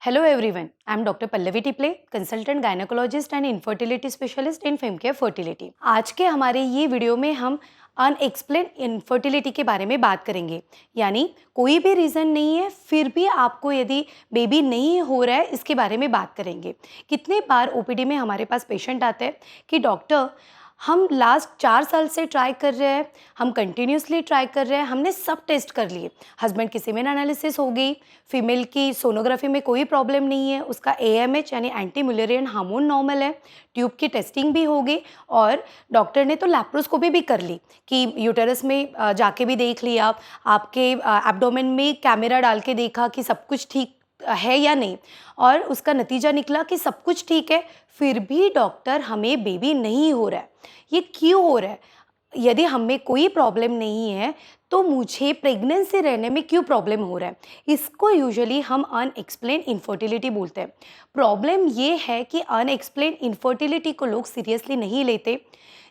Hello everyone, I am Dr. Pallavi Tiple, consultant gynecologist and infertility specialist in FemCare Fertility. आज के हमारे ये video में हम अनएक्सप्लेन इनफर्टिलिटी के बारे में बात करेंगे। यानी कोई भी रीज़न नहीं है फिर भी आपको यदि बेबी नहीं हो रहा है, इसके बारे में बात करेंगे। कितने बार ओपीडी में हमारे पास पेशेंट आते हैं कि डॉक्टर हम लास्ट 4 साल से ट्राई कर रहे हैं, हम कंटिन्यूसली ट्राई कर रहे हैं, हमने सब टेस्ट कर लिए, हस्बैंड की सीमेन एनालिसिस हो गई, फीमेल की सोनोग्राफी में कोई प्रॉब्लम नहीं है, उसका एएमएच यानी एंटी मुलेरियन हार्मोन नॉर्मल है, ट्यूब की टेस्टिंग भी हो गई और डॉक्टर ने तो लैप्रोस्कोपी भी कर ली कि यूटेरस में जाके भी देख लिया, आपके एब्डोमेन में कैमरा डाल के देखा कि सब कुछ ठीक है या नहीं, और उसका नतीजा निकला कि सब कुछ ठीक है, फिर भी डॉक्टर हमें बेबी नहीं हो रहा है। ये क्यों हो रहा है? यदि हमें कोई प्रॉब्लम नहीं है तो मुझे प्रेगनेंसी रहने में क्यों प्रॉब्लम हो रहा है? इसको यूजुअली हम अनएक्सप्लेन इनफर्टिलिटी बोलते हैं। प्रॉब्लम ये है कि अनएक्सप्लेन इनफर्टिलिटी को लोग सीरियसली नहीं लेते।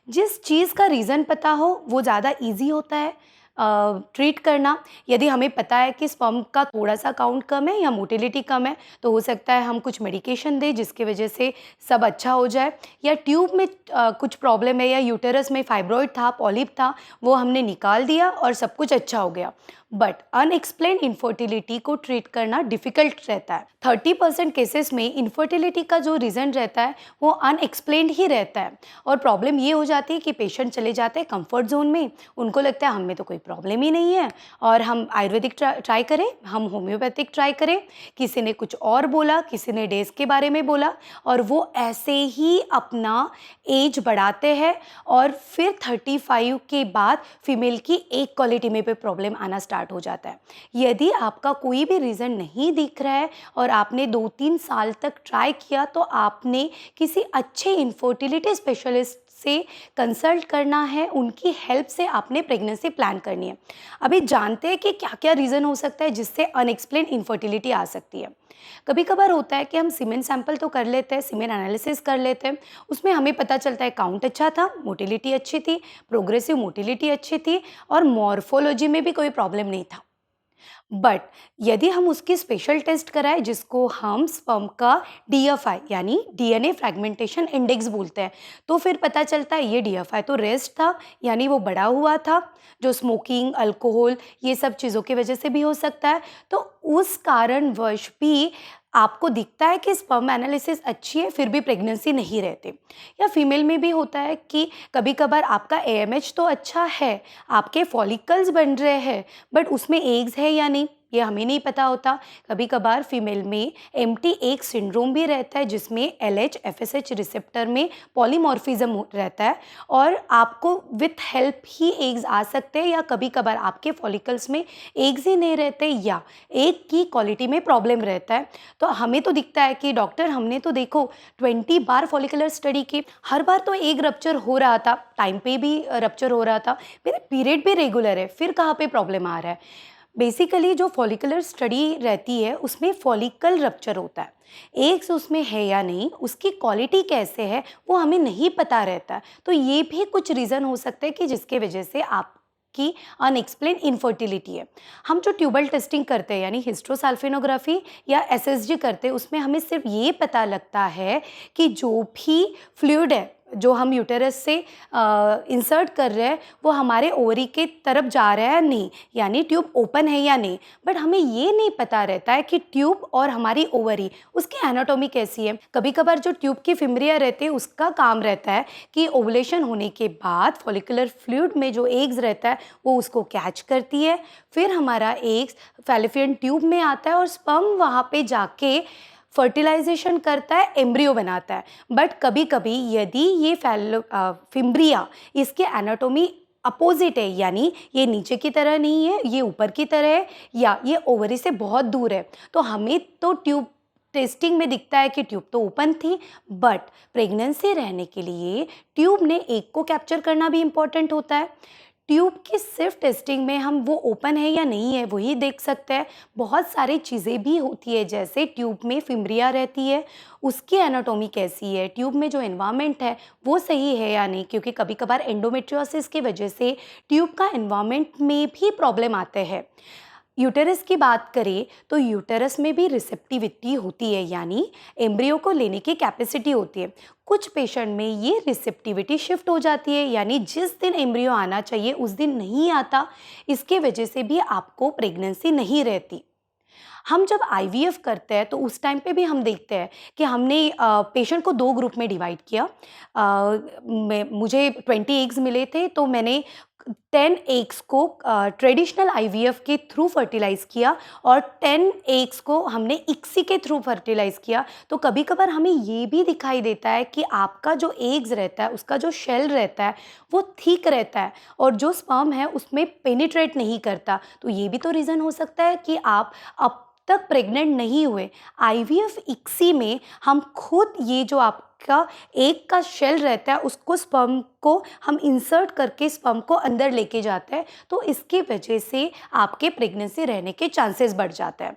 जिस चीज़ का रीज़न पता हो वो ज़्यादा ईजी होता है ट्रीट करना। यदि हमें पता है कि स्पर्म का थोड़ा सा काउंट कम है या मोटिलिटी कम है तो हो सकता है हम कुछ मेडिकेशन दें जिसकी वजह से सब अच्छा हो जाए, या ट्यूब में कुछ प्रॉब्लम है या यूटेरस में फाइब्रॉइड था, पॉलिप था, वो हमने निकाल दिया और सब कुछ अच्छा हो गया। बट अनएक्सप्लेन इनफर्टिलिटी को ट्रीट करना डिफ़िकल्ट रहता है। 30% केसेस में इनफर्टिलिटी का जो रीज़न रहता है वो अनएक्सप्लेन्ड ही रहता है और प्रॉब्लम ये हो जाती है कि पेशेंट चले जाते हैं कंफर्ट जोन में, उनको लगता है हमें तो कोई प्रॉब्लम ही नहीं है और हम आयुर्वेदिक ट्राई करें, हम होम्योपैथिक ट्राई करें, किसी ने कुछ और बोला, किसी ने डेज के बारे में बोला और वो ऐसे ही अपना एज बढ़ाते हैं और फिर 35 के बाद फीमेल की एक क्वालिटी में पे प्रॉब्लम आना स्टार्ट हो जाता है। यदि आपका कोई भी रीज़न नहीं दिख रहा है और आपने 2-3 साल तक ट्राई किया तो आपने किसी अच्छे इनफर्टिलिटी स्पेशलिस्ट से कंसल्ट करना है, उनकी हेल्प से आपने प्रेगनेंसी प्लान करनी है। अभी जानते हैं कि क्या क्या रीज़न हो सकता है जिससे अनएक्सप्लेन इनफर्टिलिटी आ सकती है। कभी कभार होता है कि हम सीमेन सैंपल तो कर लेते हैं, सीमेन एनालिसिस कर लेते हैं, उसमें हमें पता चलता है काउंट अच्छा था, मोटिलिटी अच्छी थी, प्रोग्रेसिव मोटिलिटी अच्छी थी और मॉर्फोलॉजी में भी कोई प्रॉब्लम नहीं था। बट यदि हम उसकी स्पेशल टेस्ट कराएं जिसको हम स्पर्म का डीएफआई यानी डीएनए फ्रैगमेंटेशन इंडेक्स बोलते हैं, तो फिर पता चलता है ये डीएफआई तो रेस्ट था, यानी वो बढ़ा हुआ था, जो स्मोकिंग, अल्कोहल, ये सब चीज़ों की वजह से भी हो सकता है। तो उस कारणवश भी आपको दिखता है कि स्पर्म एनालिसिस अच्छी है फिर भी प्रेगनेंसी नहीं रहती। या फीमेल में भी होता है कि कभी कभार आपका एएमएच तो अच्छा है, आपके फॉलिकल्स बन रहे हैं, बट उसमें एग्स है या नहीं ये हमें नहीं पता होता। कभी कभार फीमेल में एम्प्टी एग सिंड्रोम भी रहता है जिसमें एलएच एफएसएच रिसेप्टर में पॉलीमॉर्फिज्म रहता है और आपको विथ हेल्प ही एग्स आ सकते हैं, या कभी कभार आपके फॉलिकल्स में एग्स ही नहीं रहते या एग की क्वालिटी में प्रॉब्लम रहता है। तो हमें तो दिखता है कि डॉक्टर हमने तो देखो 20 बार फॉलिकुलर स्टडी की, हर बार तो एग रप्चर हो रहा था, टाइम पे भी रप्चर हो रहा था, मेरे पीरियड भी रेगुलर है, फिर कहाँ पे प्रॉब्लम आ रहा है? बेसिकली जो फॉलिकुलर स्टडी रहती है उसमें फॉलिकल रप्चर होता है, एग्स उसमें है या नहीं, उसकी क्वालिटी कैसे है वो हमें नहीं पता रहता। तो ये भी कुछ रीज़न हो सकते हैं कि जिसके वजह से आपकी अनएक्सप्लेन इनफर्टिलिटी है। हम जो ट्यूबल टेस्टिंग करते हैं यानी हिस्ट्रोसल्फिनोग्राफी या एसएसजी करते हैं उसमें हमें सिर्फ ये पता लगता है कि जो भी फ्लूइड है जो हम यूटेरस से इंसर्ट कर रहे हैं वो हमारे ओवरी के तरफ जा रहा है नहीं, यानी ट्यूब ओपन है या नहीं। बट हमें ये नहीं पता रहता है कि ट्यूब और हमारी ओवरी उसकी एनाटॉमी कैसी है। कभी कभार जो ट्यूब की फिम्ब्रिया रहते हैं उसका काम रहता है कि ओवुलेशन होने के बाद फॉलिकुलर फ्लूइड में जो एग्स रहता है वो उसको कैच करती है, फिर हमारा एग्स फैलोपियन ट्यूब में आता है और स्पर्म वहाँ पे जाके फर्टिलाइजेशन करता है, एम्ब्रियो बनाता है। बट कभी कभी यदि ये फिम्ब्रिया इसके एनाटॉमी अपोजिट है, यानी ये नीचे की तरह नहीं है, ये ऊपर की तरह है, या ये ओवरी से बहुत दूर है, तो हमें तो ट्यूब टेस्टिंग में दिखता है कि ट्यूब तो ओपन थी, बट प्रेगनेंसी रहने के लिए ट्यूब ने एग को कैप्चर करना भी इम्पॉर्टेंट होता है। ट्यूब की सिर्फ टेस्टिंग में हम वो ओपन है या नहीं है वही देख सकते हैं, बहुत सारी चीज़ें भी होती है, जैसे ट्यूब में फिम्ब्रिया रहती है, उसकी एनाटॉमी कैसी है, ट्यूब में जो एनवायरनमेंट है वो सही है या नहीं, क्योंकि कभी कभार एंडोमेट्रियोसिस की वजह से ट्यूब का एनवायरनमेंट में भी प्रॉब्लम आते हैं। यूटेरस की बात करें तो यूटेरस में भी रिसेप्टिविटी होती है, यानी एम्ब्रियो को लेने की कैपेसिटी होती है। कुछ पेशेंट में ये रिसेप्टिविटी शिफ्ट हो जाती है, यानी जिस दिन एम्ब्रियो आना चाहिए उस दिन नहीं आता। इसके वजह से भी आपको प्रेगनेंसी नहीं रहती। हम जब आईवीएफ करते हैं तो उस टाइम पे भी हम देखते हैं कि हमने पेशेंट को 2 ग्रुप में डिवाइड किया। मुझे 20 एग्स मिले थे, तो मैंने 10 एग्स को ट्रेडिशनल आईवीएफ के थ्रू फर्टिलाइज़ किया और 10 एग्स को हमने इक्सी के थ्रू फर्टिलाइज़ किया। तो कभी-कभार हमें ये भी दिखाई देता है कि आपका जो एग्स रहता है, उसका जो शेल रहता है, वो थिक रहता है और जो स्पर्म है उसमें पेनिट्रेट नहीं करता। तो ये भी तो रीज़न हो सकता है कि आप अब तक प्रेग्नेंट नहीं हुए। आईवीएफ इक्सी में हम खुद ये जो आपका एग का शेल रहता है उसको स्पर्म को हम इंसर्ट करके स्पर्म को अंदर लेके जाते हैं, तो इसकी वजह से आपके प्रेगनेंसी रहने के चांसेस बढ़ जाते हैं।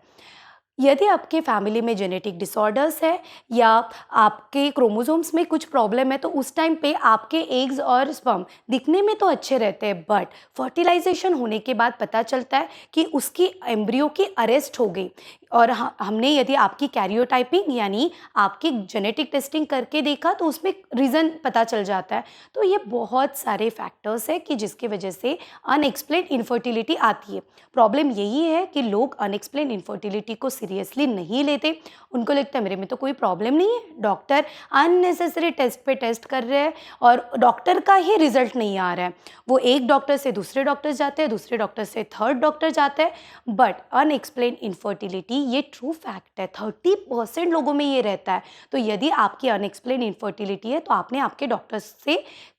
यदि आपके फैमिली में जेनेटिक डिसऑर्डर्स है या आपके क्रोमोसोम्स में कुछ प्रॉब्लम है, तो उस टाइम पे आपके एग्स और स्पर्म दिखने में तो अच्छे रहते हैं, बट फर्टिलाइजेशन होने के बाद पता चलता है कि उसकी एम्ब्रियो की अरेस्ट हो गई। और हमने यदि आपकी कैरियोटाइपिंग यानी आपकी जेनेटिक टेस्टिंग करके देखा तो उसमें रीज़न पता चल जाता है। तो ये बहुत सारे फैक्टर्स है कि जिसकी वजह से अनएक्सप्लेन्ड इनफर्टिलिटी आती है। प्रॉब्लम यही है कि लोग अनएक्सप्लेन्ड इनफर्टिलिटी को सीरियसली नहीं लेते। उनको लगता है मेरे में तो कोई प्रॉब्लम नहीं है, डॉक्टर अननेसेसरी टेस्ट पे टेस्ट कर रहे हैं और डॉक्टर का ही रिजल्ट नहीं आ रहा है। वो एक डॉक्टर से दूसरे डॉक्टर जाते हैं, दूसरे डॉक्टर से थर्ड डॉक्टर जाते हैं, बट अनएक्सप्लेन्ड इनफर्टिलिटी ये ट्रू फैक्ट है। 30% लोगों में ये रहता है। तो यदि आपकी अनएक्सप्लेन्ड इनफर्टिलिटी है तो आपने आपके डॉक्टर से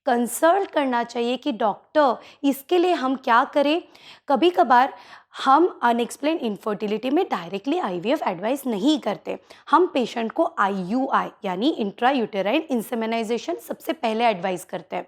कंसल्ट करना चाहिए कि डॉक्टर इसके लिए हम क्या करें। कभी कभार हम अनएक्सप्लेन्ड इनफर्टिलिटी में डायरेक्टली आईवीएफ एडवाइस नहीं करते। हम पेशेंट को आईयूआई यानी इंट्रा यूटेराइन इंसेमिनाइजेशन सबसे पहले एडवाइस करते हैं।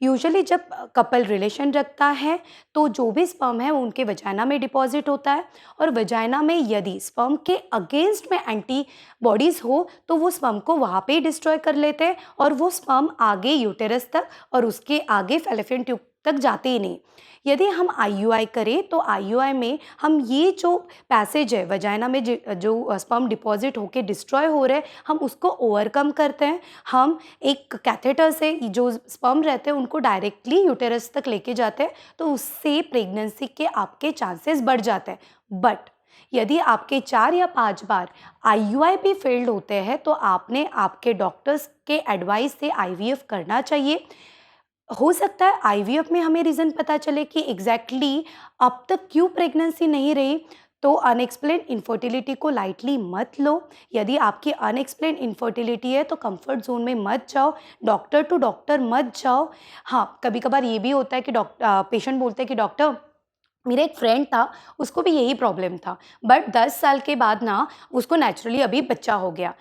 यूजुअली जब कपल रिलेशन रखता है तो जो भी स्पर्म है वो उनके वजाइना में डिपॉजिट होता है और वजाइना में यदि स्पर्म के अगेंस्ट में एंटीबॉडीज़ हो तो वो स्पर्म को वहाँ पे डिस्ट्रॉय कर लेते हैं और वो स्पर्म आगे यूटेरस तक और उसके आगे फैलोपियन ट्यूब तक जाते ही नहीं। यदि हम आईयूआई करें तो आईयूआई में हम ये जो पैसेज है वजाइना में जो स्पर्म डिपॉजिट होके डिस्ट्रॉय हो रहे हैं हम उसको ओवरकम करते हैं। हम एक कैथेटर से जो स्पर्म रहते हैं उनको डायरेक्टली यूटेरस तक लेके जाते हैं, तो उससे प्रेगनेंसी के आपके चांसेस बढ़ जाते हैं। बट यदि आपके 4 या 5 बार आईयूआई भी फेल्ड होते हैं तो आपने आपके डॉक्टर्स के एडवाइस से आईवीएफ करना चाहिए। हो सकता है आईवीएफ में हमें रीज़न पता चले कि एग्जैक्टली अब तक क्यों प्रेगनेंसी नहीं रही। तो अनएक्सप्लेन्ड इनफर्टिलिटी को लाइटली मत लो। यदि आपकी अनएक्सप्लेन्ड इनफर्टिलिटी है तो कंफर्ट जोन में मत जाओ, डॉक्टर टू डॉक्टर मत जाओ। हाँ, कभी कभार ये भी होता है कि पेशेंट बोलते हैं कि डॉक्टर मेरा एक फ्रेंड था, उसको भी यही प्रॉब्लम था, बट 10 साल के बाद ना उसको नेचुरली अभी बच्चा हो गया।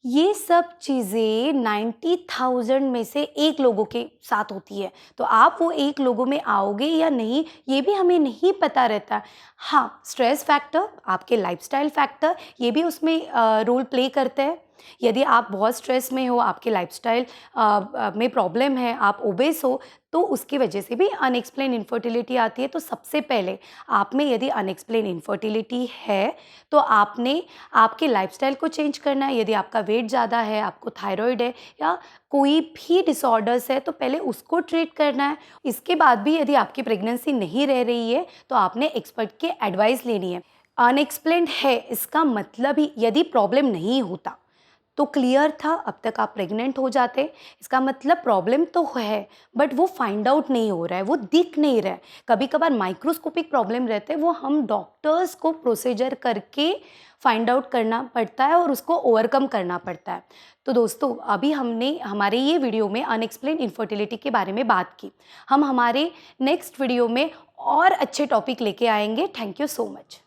ये सब चीज़ें 90,000 में से 1 लोगों के साथ होती है। तो आप वो 1 लोगों में आओगे या नहीं ये भी हमें नहीं पता रहता। हाँ, स्ट्रेस फैक्टर, आपके लाइफस्टाइल फैक्टर ये भी उसमें रोल प्ले करते हैं। यदि आप बहुत स्ट्रेस में हो, आपके लाइफस्टाइल में प्रॉब्लम है, आप ओबेस हो, तो उसकी वजह से भी अनएक्सप्लेन इनफर्टिलिटी आती है। तो सबसे पहले आप में यदि अनएक्सप्लेन इनफर्टिलिटी है तो आपने आपके लाइफस्टाइल को चेंज करना है। यदि आपका वेट ज़्यादा है, आपको थायराइड है या कोई भी डिसऑर्डर्स है तो पहले उसको ट्रीट करना है। इसके बाद भी यदि आपकी प्रेगनेंसी नहीं रह रही है तो आपने एक्सपर्ट के एडवाइस लेनी है। अनएक्सप्लेन्ड है इसका मतलब ही यदि प्रॉब्लम नहीं होता तो क्लियर था, अब तक आप प्रेग्नेंट हो जाते। इसका मतलब प्रॉब्लम तो है बट वो फाइंड आउट नहीं हो रहा है, वो दिख नहीं रहा है। कभी कभार माइक्रोस्कोपिक प्रॉब्लम रहते हैं, वो हम डॉक्टर्स को प्रोसीजर करके फाइंड आउट करना पड़ता है और उसको ओवरकम करना पड़ता है। तो दोस्तों, अभी हमने हमारे ये वीडियो में अनएक्सप्लेन्ड इनफर्टिलिटी के बारे में बात की। हम हमारे नेक्स्ट वीडियो में और अच्छे टॉपिक लेके आएंगे। Thank you so much.